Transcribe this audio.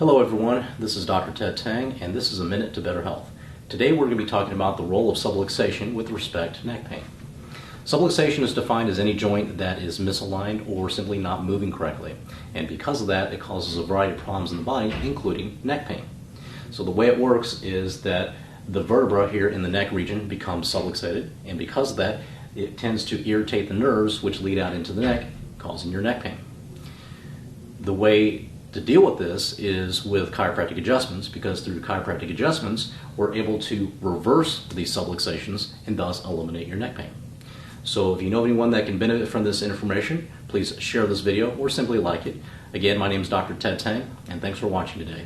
Hello everyone, this is Dr. Ted Tang and this is A Minute to Better Health. Today we're going to be talking about the role of subluxation with respect to neck pain. Subluxation is defined as any joint that is misaligned or simply not moving correctly, and because of that it causes a variety of problems in the body, including neck pain. So the way it works is that the vertebra here in the neck region becomes subluxated, and because of that it tends to irritate the nerves which lead out into the neck, causing your neck pain. The way to deal with this is with chiropractic adjustments, because through chiropractic adjustments we're able to reverse these subluxations and thus eliminate your neck pain. So if you know anyone that can benefit from this information, please share this video or simply like it. Again, my name is Dr. Ted Tang and thanks for watching today.